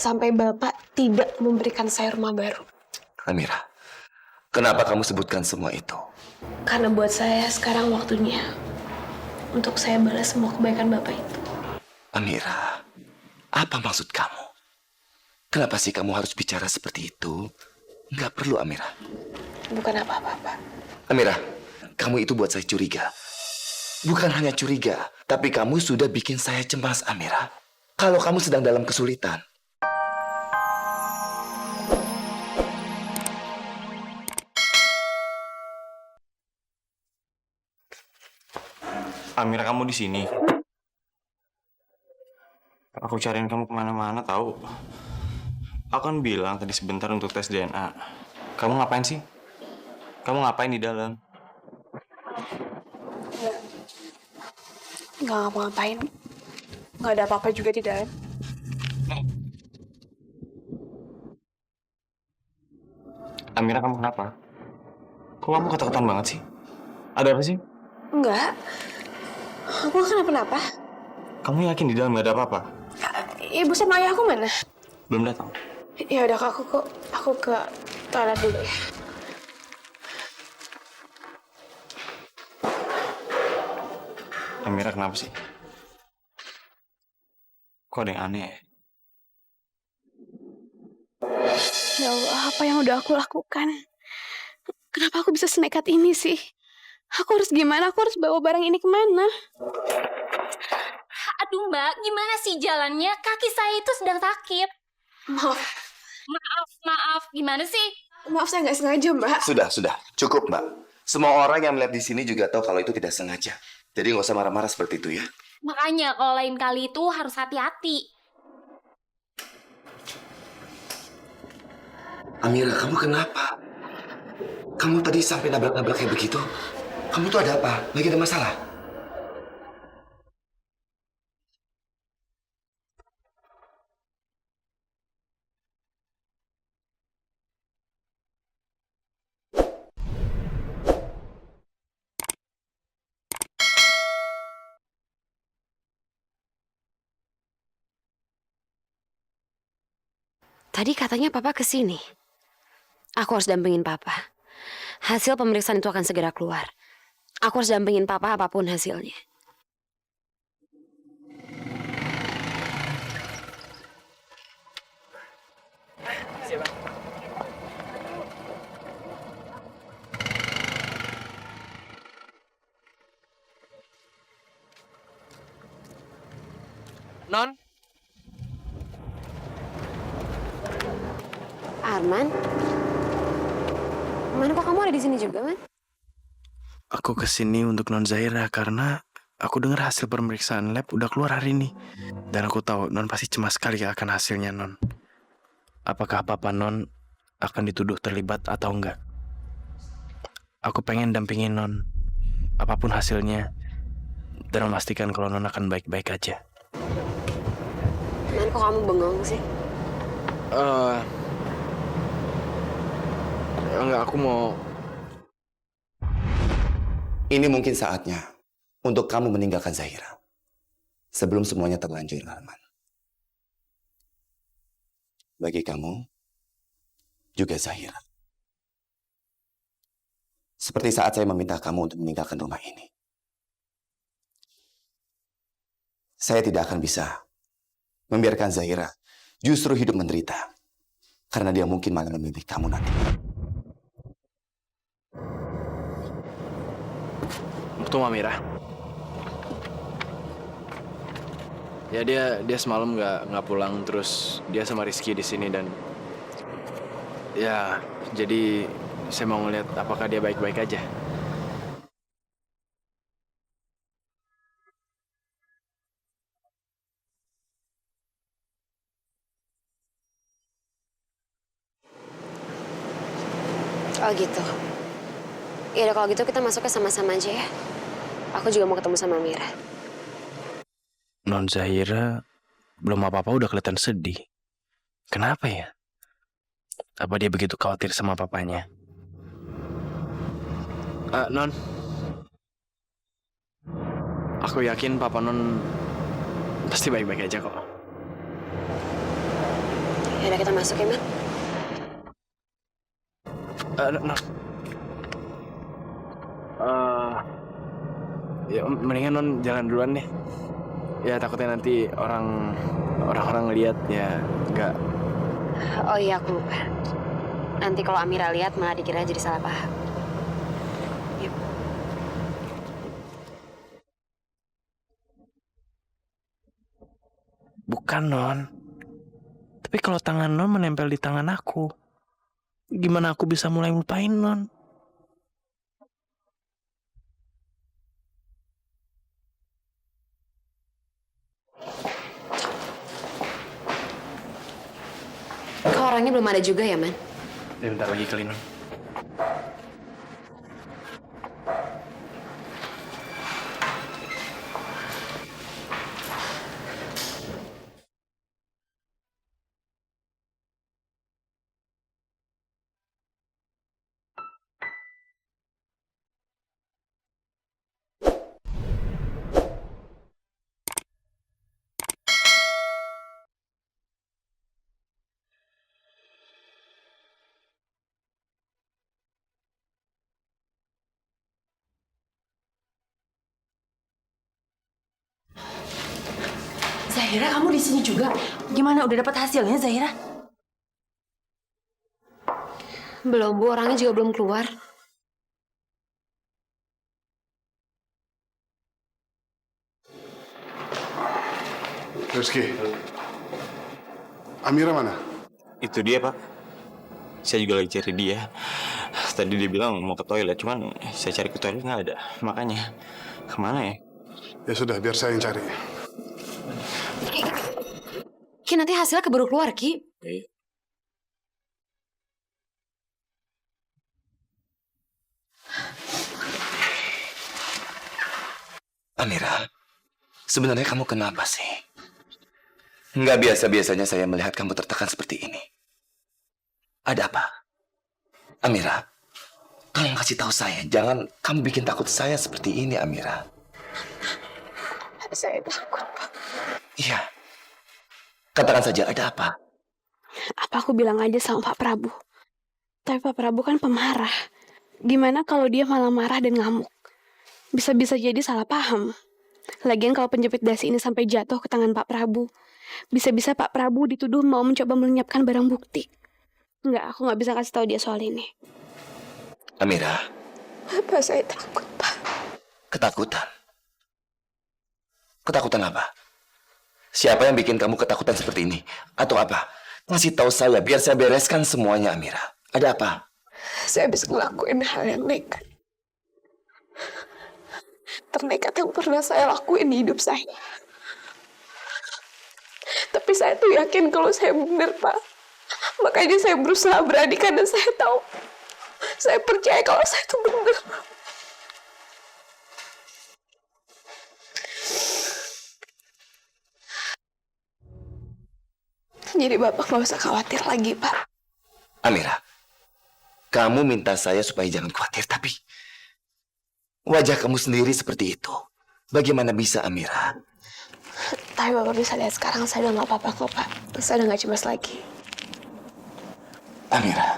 sampai Bapak tidak memberikan saya rumah baru. Amira, kenapa kamu sebutkan semua itu? Karena buat saya sekarang waktunya untuk saya balas semua kebaikan Bapak itu. Amira, apa maksud kamu? Kenapa sih kamu harus bicara seperti itu? Nggak perlu, Amira. Bukan apa-apa, Pak. Amira, kamu itu buat saya curiga. Bukan hanya curiga, tapi kamu sudah bikin saya cemas, Amira. Kalau kamu sedang dalam kesulitan. Amira, kamu di sini. Aku cariin kamu kemana-mana tahu. Aku kan bilang tadi sebentar untuk tes DNA. Kamu ngapain sih? Kamu ngapain di dalam? Nggak ngapa-ngapain. Nggak ada apa-apa juga di dalam. Amira, kamu kenapa? Kok kamu ketakutan banget sih? Ada apa sih? Enggak. Aku nggak kenapa-napa. Kamu yakin di dalam gak ada apa-apa? Ibu sama ayah aku mana? Belum datang. Ya udah, aku ke toilet dulu ya. Amira, kenapa sih? Kok ada yang aneh ya? Ya Allah, apa yang udah aku lakukan? Kenapa aku bisa senekat ini sih? Aku harus gimana? Aku harus bawa barang ini kemana? Aduh Mbak, gimana sih jalannya? Kaki saya itu sedang sakit. Maaf, Maaf, gimana sih? maaf saya nggak sengaja, Mbak. Sudah. Cukup, Mbak. Semua orang yang melihat di sini juga tahu kalau itu tidak sengaja. Jadi nggak usah marah-marah seperti itu ya. Makanya kalau lain kali itu harus hati-hati. Amira, kamu kenapa? Kamu tadi sampai nabrak-nabrak kayak begitu. Kamu tuh ada apa? Lagi ada masalah? Tadi katanya Papa kesini. Aku harus dampingin Papa. Hasil pemeriksaan itu akan segera keluar. Aku harus dampingin Papa apapun hasilnya. Non, Arman? Mana kok kamu ada di sini juga, Man? aku kesini untuk Non Zahira karena aku dengar hasil pemeriksaan lab udah keluar hari ini. Dan aku tahu Non pasti cemas sekali akan hasilnya, Non. Apakah papa Non akan dituduh terlibat atau enggak? Aku pengen dampingin Non, apapun hasilnya, dan memastikan kalau Non akan baik-baik aja. Man, kok kamu bengong sih? Enggak, aku mau... Ini mungkin saatnya untuk kamu meninggalkan Zahira. Sebelum semuanya terlanjur, Arman. Bagi kamu, juga Zahira. Seperti saat saya meminta kamu untuk meninggalkan rumah ini. Saya tidak akan bisa membiarkan Zahira justru hidup menderita. Karena dia mungkin malah memilih kamu nanti. Tunggu, Amira. Ya dia semalam nggak pulang, terus dia sama Rizky di sini dan ya jadi saya mau ngeliat apakah dia baik-baik aja. Oh gitu. Ya udah kalau gitu kita masuknya sama-sama aja ya. Aku juga mau ketemu sama Mira. Non Zahira belum apa-apa udah kelihatan sedih. Kenapa ya? Apa dia begitu khawatir sama papanya? Non, aku yakin Papa Non pasti baik-baik aja kok. Yaudah kita masuk ya, Man. Non. Ya mendingan non jalan duluan deh. Ya takutnya nanti orang-orang lihat ya nggak. Oh iya, aku lupa. Nanti kalau Amira lihat malah dikira jadi salah paham. Yuk. Bukan non. Tapi kalau tangan non menempel di tangan aku, gimana aku bisa mulai melupain non? Kok orangnya belum ada juga ya, Man? Ya bentar lagi kali non. Zahira, kamu di sini juga? Gimana, udah dapat hasilnya, Zahira? Belum, Bu. Orangnya juga belum keluar. Rizky, Amira mana? Itu dia, Pak. Saya juga lagi cari dia. Tadi dia bilang mau ke toilet, cuman saya cari ke toilet nggak ada. Makanya, kemana ya? Ya sudah, biar saya yang cari. Ki, nanti hasilnya keburu keluar, Ki. Amira, sebenarnya kamu kenapa sih? Nggak biasa-biasanya saya melihat kamu tertekan seperti ini. Ada apa? Amira, tolong kasih tahu saya. Jangan kamu bikin takut saya seperti ini, Amira. Saya takut, Pak. Iya. Katakan saja, ada apa? Apa aku bilang aja sama Pak Prabu? Tapi Pak Prabu kan pemarah. Gimana kalau dia malah marah dan ngamuk? Bisa-bisa jadi salah paham. Lagian kalau penjepit dasi ini sampai jatuh ke tangan Pak Prabu, bisa-bisa Pak Prabu dituduh mau mencoba melenyapkan barang bukti. Enggak, aku nggak bisa kasih tahu dia soal ini. Amira, Apa saya takut, Pak? ketakutan. Ketakutan apa? Siapa yang bikin kamu ketakutan seperti ini? Atau apa? Kasih tahu saya biar saya bereskan semuanya, Amira. Ada apa? Saya habis ngelakuin hal yang nekat. Ternekat yang pernah saya lakuin di hidup saya. Tapi saya tuh yakin kalau saya benar, Pak. Makanya saya berusaha berani karena saya tahu. Saya percaya kalau saya tuh benar. Jadi Bapak nggak usah khawatir lagi, Pak. Amira, kamu minta saya supaya jangan khawatir, tapi wajah kamu sendiri seperti itu. Bagaimana bisa, Amira? Tapi Bapak bisa lihat sekarang saya udah nggak apa-apa kok, Pak. Saya udah nggak cemas lagi. Amira,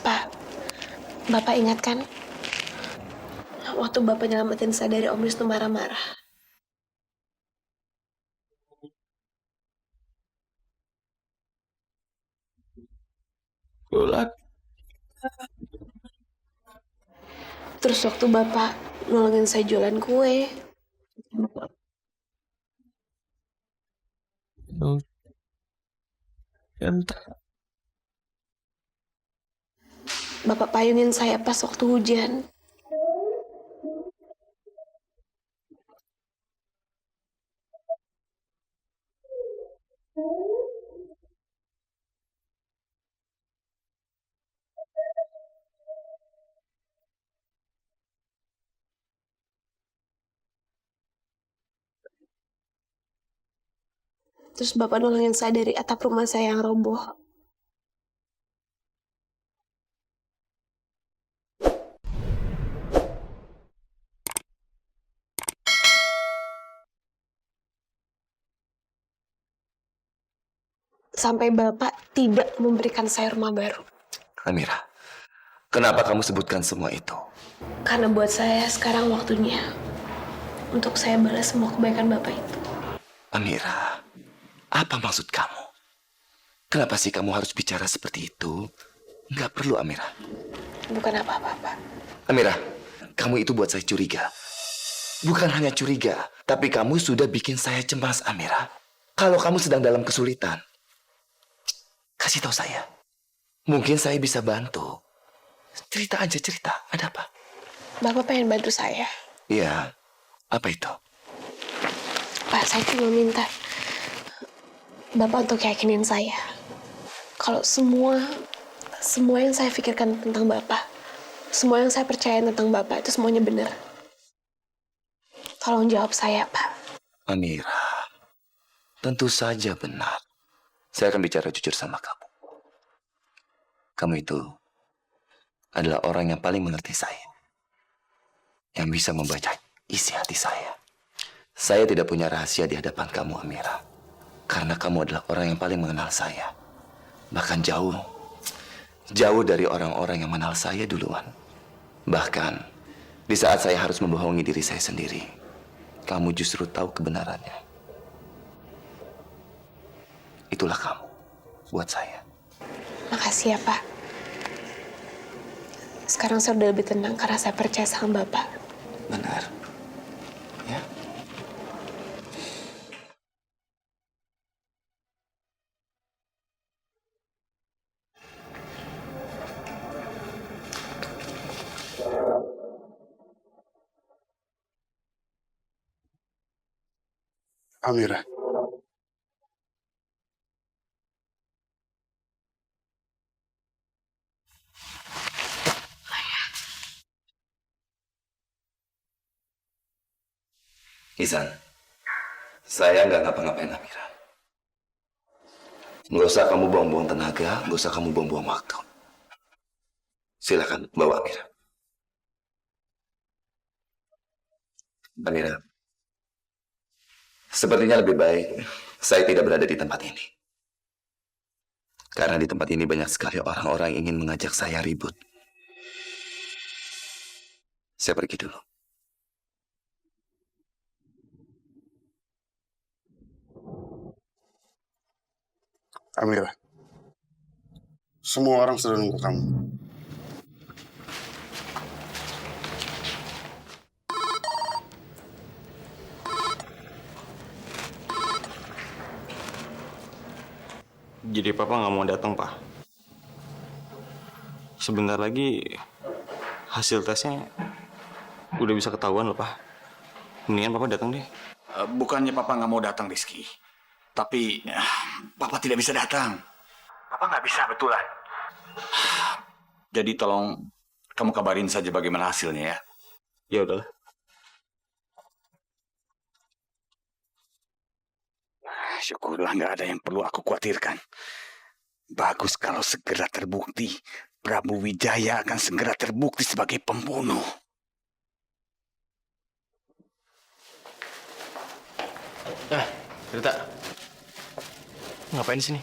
Pak, Bapak ingat kan? Waktu Bapak nyelamatin saya dari Om Wisnu marah-marah. Bulat. Terus waktu Bapak nolongin saya jualan kue. Bapak payungin saya pas waktu hujan. Terus Bapak nolongin saya dari atap rumah saya yang roboh. sampai Bapak tidak memberikan saya rumah baru. Amira, kenapa kamu sebutkan semua itu? Karena buat saya sekarang waktunya untuk saya balas semua kebaikan Bapak itu. Amira, apa maksud kamu? Kenapa sih kamu harus bicara seperti itu? Nggak perlu, Amira. Bukan apa-apa, Pak. Amira, kamu itu buat saya curiga. Bukan hanya curiga, tapi kamu sudah bikin saya cemas, Amira. Kalau kamu sedang dalam kesulitan, kasih tahu saya. Mungkin saya bisa bantu. Cerita aja, cerita. Ada apa? Bapak pengen bantu saya. Iya, apa itu? Pak, saya cuma minta Bapak untuk yakinin saya. Kalau semua yang saya pikirkan tentang Bapak, semua yang saya percaya tentang Bapak itu semuanya benar. Tolong jawab saya, Pak. Amira, tentu saja benar. Saya akan bicara jujur sama kamu. Kamu itu adalah orang yang paling mengerti saya. Yang bisa membaca isi hati saya. Saya tidak punya rahasia di hadapan kamu, Amira. Karena kamu adalah orang yang paling mengenal saya. Bahkan jauh dari orang-orang yang mengenal saya duluan. Bahkan, di saat saya harus membohongi diri saya sendiri, kamu justru tahu kebenarannya. Itulah kamu buat saya. Makasih ya, Pak. Sekarang saya udah lebih tenang karena saya percaya sama Bapak. Benar. Ya. Amira. Ihsan, saya nggak ngapa-ngapain Amira. Nggak usah kamu buang-buang tenaga, nggak usah kamu buang-buang waktu. Silakan bawa Amira. Amira, sepertinya lebih baik saya tidak berada di tempat ini. Karena di tempat ini banyak sekali orang-orang yang ingin mengajak saya ribut. Saya pergi dulu. Amira. Semua orang sudah nunggu kamu. Jadi papa nggak mau datang, Pak. Sebentar lagi hasil tesnya udah bisa ketahuan loh, Pak. Mendingan papa datang deh. Bukannya papa nggak mau datang, Rizky. Tapi papa tidak bisa datang. Papa nggak bisa, betulan. Jadi tolong kamu kabarin saja bagaimana hasilnya ya. Ya udahlah. Syukurlah nggak ada yang perlu aku khawatirkan. Bagus kalau segera terbukti. Prabu Wijaya akan segera terbukti sebagai pembunuh. Cerita. Ngapain di sini?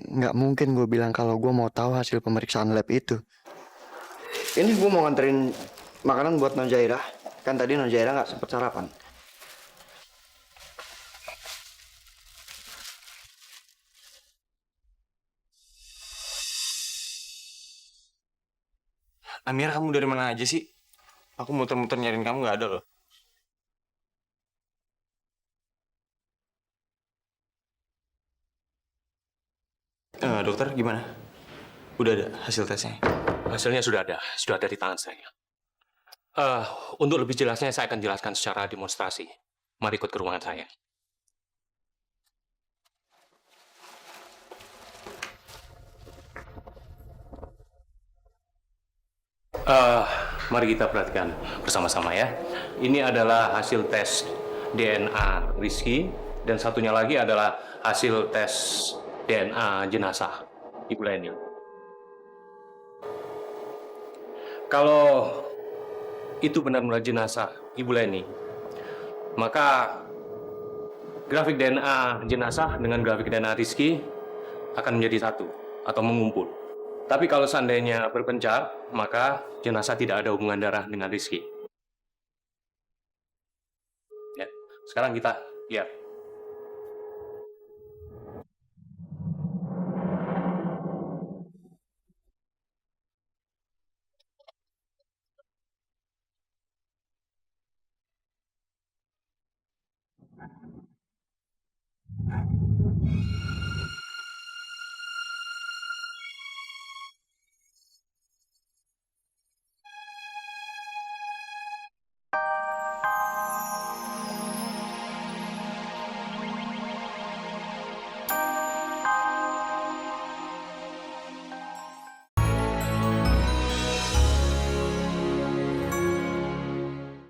Nggak mungkin gue bilang kalau gue mau tahu hasil pemeriksaan lab itu. Ini gue mau nganterin makanan buat Non Zaira. Kan tadi Non Zaira nggak sempet sarapan. Amira, kamu dari mana aja sih? Aku muter-muter nyariin kamu nggak ada loh. Dokter, gimana? Udah ada hasil tesnya? Hasilnya sudah ada di tangan saya. Untuk lebih jelasnya saya akan jelaskan secara demonstrasi. Mari ikut ke ruangan saya. Mari kita perhatikan bersama-sama ya. Ini adalah hasil tes DNA Rizky dan satunya lagi adalah hasil tes DNA jenazah Ibu Leni. Kalau itu benar-benar jenazah Ibu Leni, maka grafik DNA jenazah dengan grafik DNA Rizky akan menjadi satu atau mengumpul. Tapi kalau seandainya berpencar, maka jenazah tidak ada hubungan darah dengan Rizky. Ya, sekarang kita lihat.